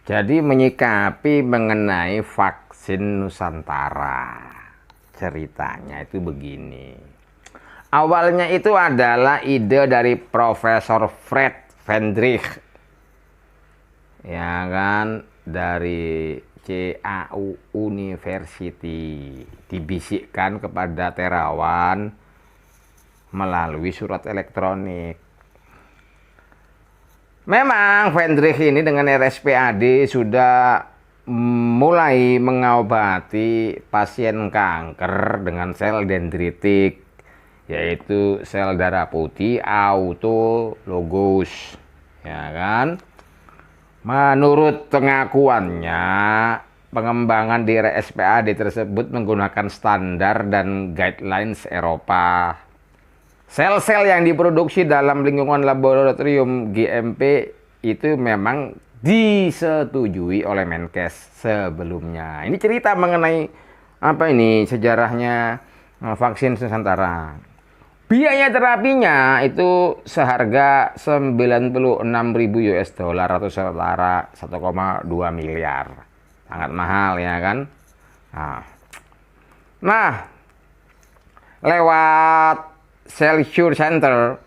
Jadi menyikapi mengenai vaksin Nusantara, ceritanya itu begini. Awalnya itu adalah ide dari Profesor Fred Vendrich, ya kan, dari CAU University, dibisikkan kepada Terawan melalui surat elektronik. Memang Vendrich ini dengan RSPAD sudah mulai mengobati pasien kanker dengan sel dendritik, yaitu sel darah putih autologous, ya kan. Menurut pengakuannya, pengembangan di RSPAD tersebut menggunakan standar dan guidelines Eropa. Sel-sel yang diproduksi dalam lingkungan laboratorium GMP itu memang disetujui oleh Menkes sebelumnya. Ini cerita mengenai apa ini sejarahnya vaksin Nusantara. Biaya terapinya itu seharga 96.000 US dollar atau setara 1,2 miliar. Sangat mahal, ya kan? Nah, lewat Cellcure Center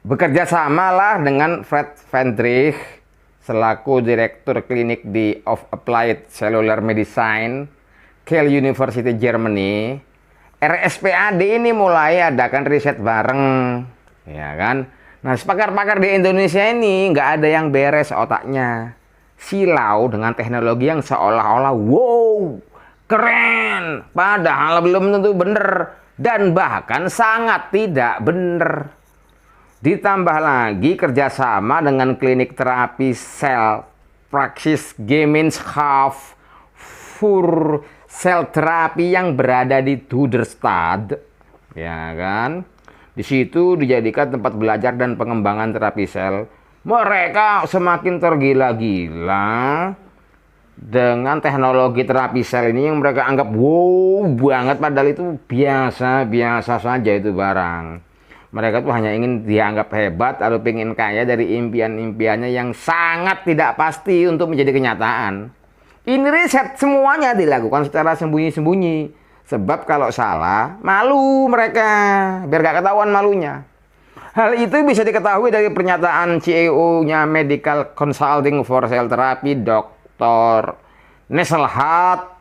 bekerja samalah dengan Fred Vendrich selaku Direktur Klinik di of Applied Cellular Medicine, Kiel University Germany. RSPAD ini mulai adakan riset bareng, ya kan. Nah, pakar-pakar di Indonesia ini nggak ada yang beres otaknya, silau dengan teknologi yang seolah-olah wow keren, padahal belum tentu bener dan bahkan sangat tidak benar. Ditambah lagi kerjasama dengan klinik terapi sel Praxis Gemeinschaft für sel terapi yang berada di Duderstad, ya kan. Di situ dijadikan tempat belajar dan pengembangan terapi sel. Mereka semakin tergila-gila dengan teknologi terapi sel ini yang mereka anggap wow banget, padahal itu biasa-biasa saja itu barang. Mereka tuh hanya ingin dianggap hebat atau pengen kaya dari impian-impiannya yang sangat tidak pasti untuk menjadi kenyataan. Ini riset semuanya dilakukan secara sembunyi-sembunyi, sebab kalau salah malu mereka, biar gak ketahuan malunya. Hal itu bisa diketahui dari pernyataan CEO-nya Medical Consulting for Cell Therapy, Dr. Nesselhat,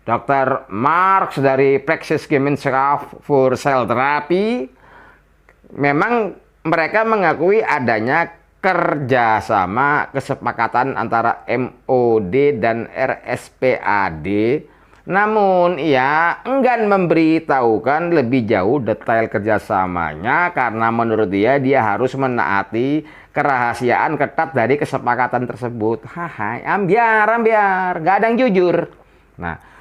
Dr. Marx dari Praxis Gemeinschaft für Cell Therapy. Memang mereka mengakui adanya kerjasama kesepakatan antara MOD dan RSPAD, namun ia enggan memberitahukan lebih jauh detail kerjasamanya karena menurut dia harus menaati kerahasiaan ketat dari kesepakatan tersebut. Ambiar, gak ada yang jujur. Nah,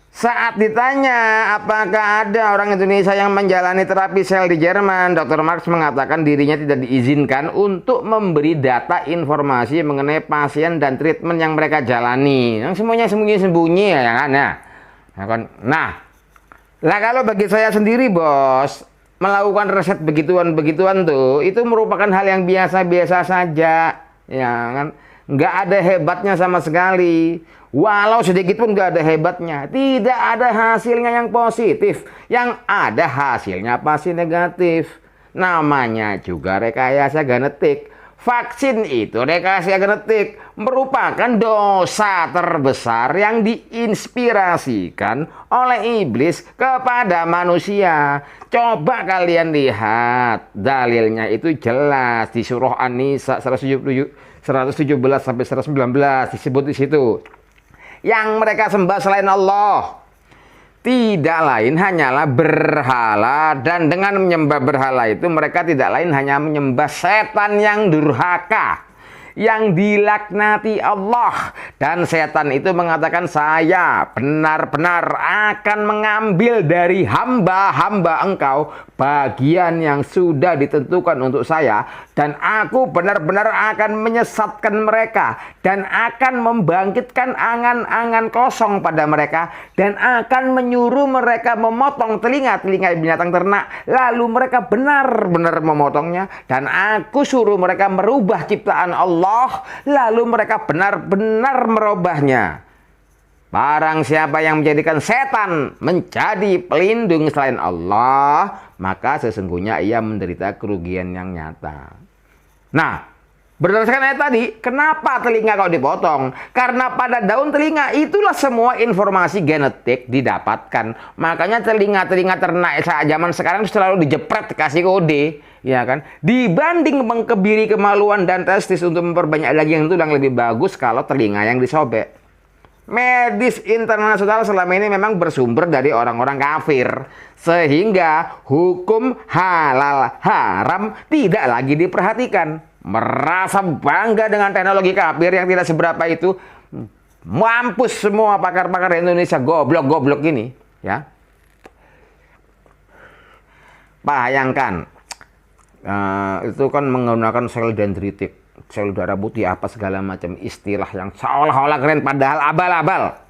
saat ditanya apakah ada orang Indonesia yang menjalani terapi sel di Jerman, Dr. Marx mengatakan dirinya tidak diizinkan untuk memberi data informasi mengenai pasien dan treatment yang mereka jalani. Yang semuanya sembunyi-sembunyi, ya kan? Nah, kalau bagi saya sendiri, bos, melakukan riset begituan tuh itu merupakan hal yang biasa-biasa saja, ya kan? Nggak ada hebatnya sama sekali. Walau sedikit pun nggak ada hebatnya. Tidak ada hasilnya yang positif. Yang ada hasilnya pasti negatif. Namanya juga rekayasa genetik. Vaksin itu rekayasa genetik merupakan dosa terbesar yang diinspirasikan oleh iblis kepada manusia. Coba kalian lihat, dalilnya itu jelas di surah An-Nisa 117 sampai 119 disebut di situ. Yang mereka sembah selain Allah tidak lain hanyalah berhala, dan dengan menyembah berhala itu mereka tidak lain hanya menyembah setan yang durhaka, yang dilaknati Allah. Dan setan itu mengatakan, saya benar-benar akan mengambil dari hamba-hamba engkau bagian yang sudah ditentukan untuk saya, dan aku benar-benar akan menyesatkan mereka dan akan membangkitkan angan-angan kosong pada mereka, dan akan menyuruh mereka memotong telinga-telinga binatang ternak, lalu mereka benar-benar memotongnya, dan aku suruh mereka merubah ciptaan Allah Allah, lalu mereka benar-benar merubahnya. Barang siapa yang menjadikan setan menjadi pelindung selain Allah, maka sesungguhnya ia menderita kerugian yang nyata. Nah, berdasarkan ayat tadi, kenapa telinga kau dipotong? Karena pada daun telinga itulah semua informasi genetik didapatkan. Makanya telinga-telinga ternak saat zaman sekarang selalu dijepret kasih kode, ya kan? Dibanding mengkebiri kemaluan dan testis untuk memperbanyak daging itu yang lebih bagus kalau telinga yang disobek. Medis internasional selama ini memang bersumber dari orang-orang kafir, sehingga hukum halal haram tidak lagi diperhatikan. Merasa bangga dengan teknologi kafir yang tidak seberapa itu, mampus semua pakar-pakar Indonesia goblok-goblok ini, ya. Bayangkan, itu kan menggunakan sel dendritik, sel darah putih, apa segala macam istilah yang seolah-olah keren padahal abal-abal.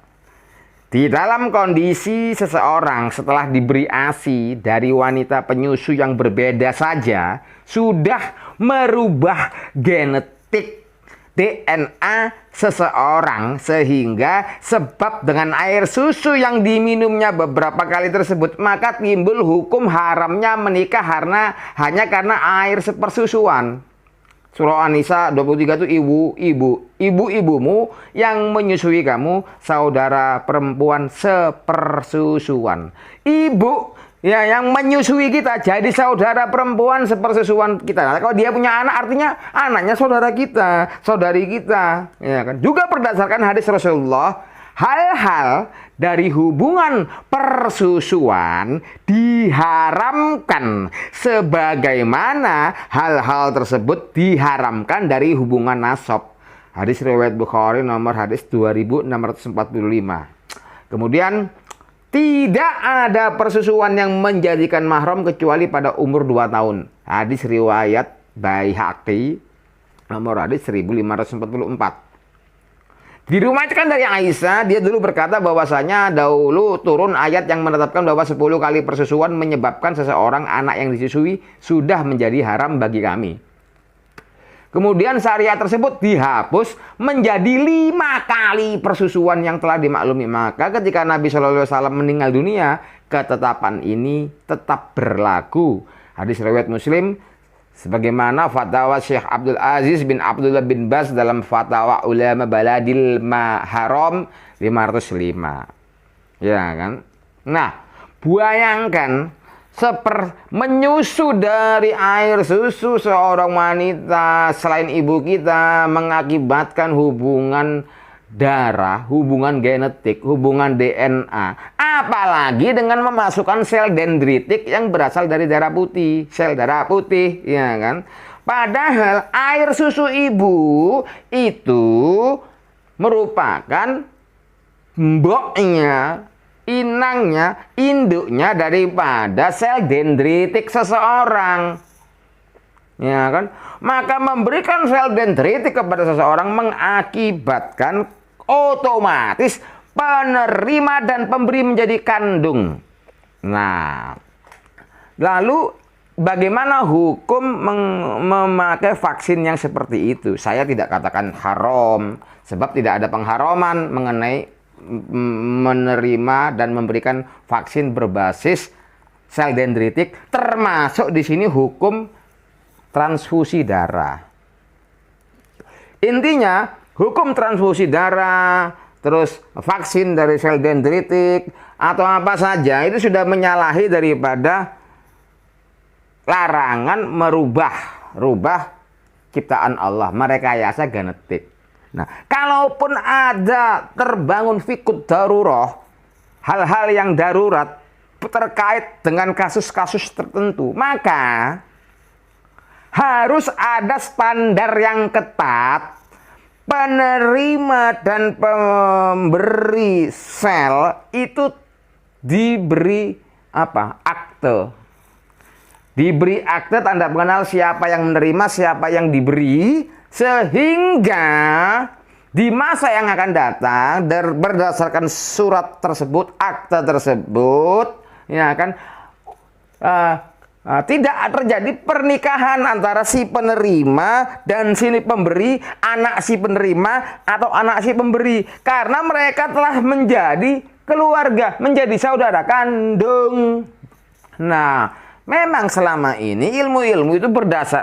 Di dalam kondisi seseorang setelah diberi ASI dari wanita penyusu yang berbeda saja sudah merubah genetik DNA seseorang, sehingga sebab dengan air susu yang diminumnya beberapa kali tersebut maka timbul hukum haramnya menikah hanya karena air sepersusuan. Surah An-Nisa 23 itu ibu-ibumu yang menyusui kamu, saudara perempuan sepersusuan. Ibu ya yang menyusui kita jadi saudara perempuan sepersusuan kita. Nah, kalau dia punya anak artinya anaknya saudara kita, saudari kita, ya kan? Juga berdasarkan hadis Rasulullah, hal-hal dari hubungan persusuan diharamkan sebagaimana hal-hal tersebut diharamkan dari hubungan nasab. Hadis riwayat Bukhari nomor hadis 2645. Kemudian tidak ada persusuan yang menjadikan mahram kecuali pada umur 2 tahun. Hadis riwayat Baihaqi nomor hadis 1544. Diriwayatkan dari Aisyah, dia dulu berkata bahwasanya dahulu turun ayat yang menetapkan bahwa 10 kali persusuan menyebabkan seseorang anak yang disusui sudah menjadi haram bagi kami. Kemudian syariat tersebut dihapus menjadi 5 kali persusuan yang telah dimaklumi. Maka ketika Nabi SAW meninggal dunia, ketetapan ini tetap berlaku. Hadis riwayat Muslim, sebagaimana fatwa Syekh Abdul Aziz bin Abdullah bin Baz dalam fatwa ulama baladil haram 505. Ya kan? Nah, bayangkan menyusu dari air susu seorang wanita selain ibu kita mengakibatkan hubungan darah, hubungan genetik, hubungan DNA. Apalagi dengan memasukkan sel dendritik yang berasal dari darah putih, sel darah putih, ya kan? Padahal air susu ibu itu merupakan mboknya, inangnya, induknya daripada sel dendritik seseorang. Ya kan? Maka memberikan sel dendritik kepada seseorang mengakibatkan otomatis penerima dan pemberi menjadi kandung. Nah, lalu bagaimana hukum memakai vaksin yang seperti itu? Saya tidak katakan haram, sebab tidak ada pengharaman mengenai menerima dan memberikan vaksin berbasis sel dendritik, termasuk di sini hukum transfusi darah. Intinya, hukum transfusi darah, terus vaksin dari sel dendritik, atau apa saja, itu sudah menyalahi daripada larangan merubah ciptaan Allah, merekayasa genetik. Nah, kalaupun ada terbangun fikut daruroh, hal-hal yang darurat terkait dengan kasus-kasus tertentu, maka harus ada standar yang ketat. Penerima dan pemberi sel itu diberi apa? Akte. Diberi akte tanda pengenal siapa yang menerima, siapa yang diberi, sehingga di masa yang akan datang berdasarkan surat tersebut, akte tersebut, ya kan, tidak terjadi pernikahan antara si penerima dan si pemberi, anak si penerima atau anak si pemberi, karena mereka telah menjadi keluarga, menjadi saudara kandung. Nah, memang selama ini ilmu-ilmu itu berdasar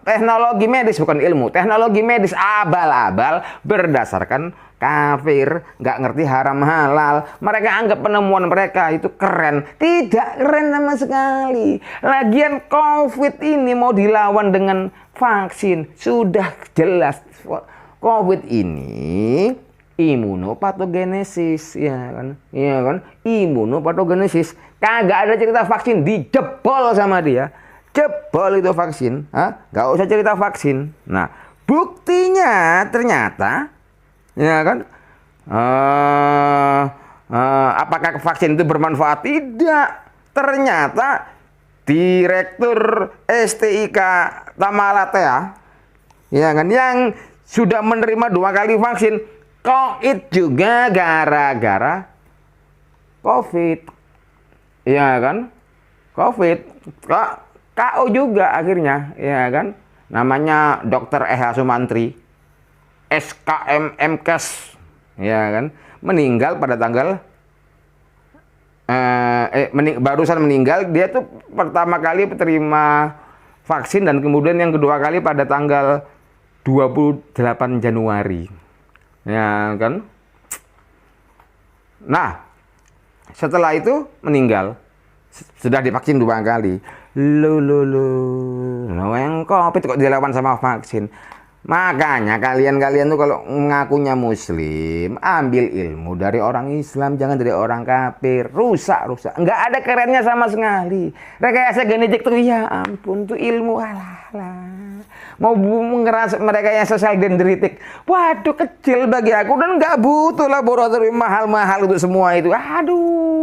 teknologi medis, bukan ilmu, teknologi medis abal-abal berdasarkan kafir, nggak ngerti haram halal. Mereka anggap penemuan mereka itu keren. Tidak keren sama sekali. Lagian COVID ini mau dilawan dengan vaksin. Sudah jelas COVID ini imunopatogenesis, ya kan? Iya kan? Imunopatogenesis. Kagak ada cerita vaksin, dijebol sama dia. Jebol itu vaksin. Nggak usah cerita vaksin. Nah, buktinya ternyata, ya kan, apakah vaksin itu bermanfaat? Tidak. Ternyata Direktur STIK Tamalatea, ya kan, yang sudah menerima 2 kali vaksin, COVID juga gara-gara COVID, ya kan, COVID, KO juga akhirnya, ya kan, namanya Dr. Eha Sumantri, SKM MKes, ya kan, meninggal pada tanggal barusan meninggal. Dia tuh pertama kali terima vaksin dan kemudian yang kedua kali pada tanggal 28 Januari, ya kan. Nah, setelah itu meninggal, sudah divaksin 2 kali. Yang COVID kok dilawan sama vaksin. Makanya kalian tuh kalau ngakunya muslim, ambil ilmu dari orang Islam, jangan dari orang kafir. Rusak. Nggak ada kerennya sama sekali. Rekayasa genetik tuh, ya ampun, tuh ilmu alah. Mau ngerasa mereka yang sosial dendritik, waduh, kecil bagi aku dan nggak butuh laboratorium mahal-mahal untuk semua itu. Aduh,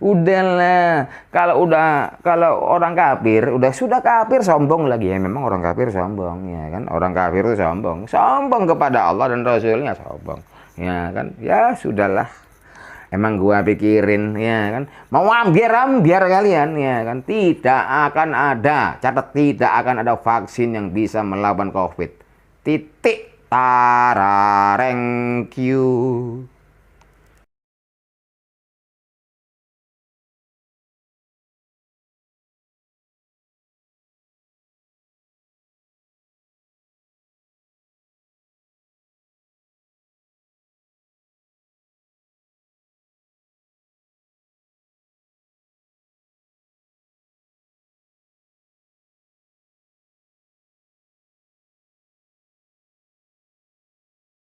udahlah. Kalau orang kafir sudah kafir, sombong lagi, ya memang orang kafir sombong, ya kan. Orang kafir itu sombong kepada Allah dan Rasulnya, sombong, ya kan. Ya sudahlah, emang gua pikirin, ya kan, mau ambiar kalian, ya kan. Tidak akan ada, catat, tidak akan ada vaksin yang bisa melawan COVID. Titik. Tarareng Q.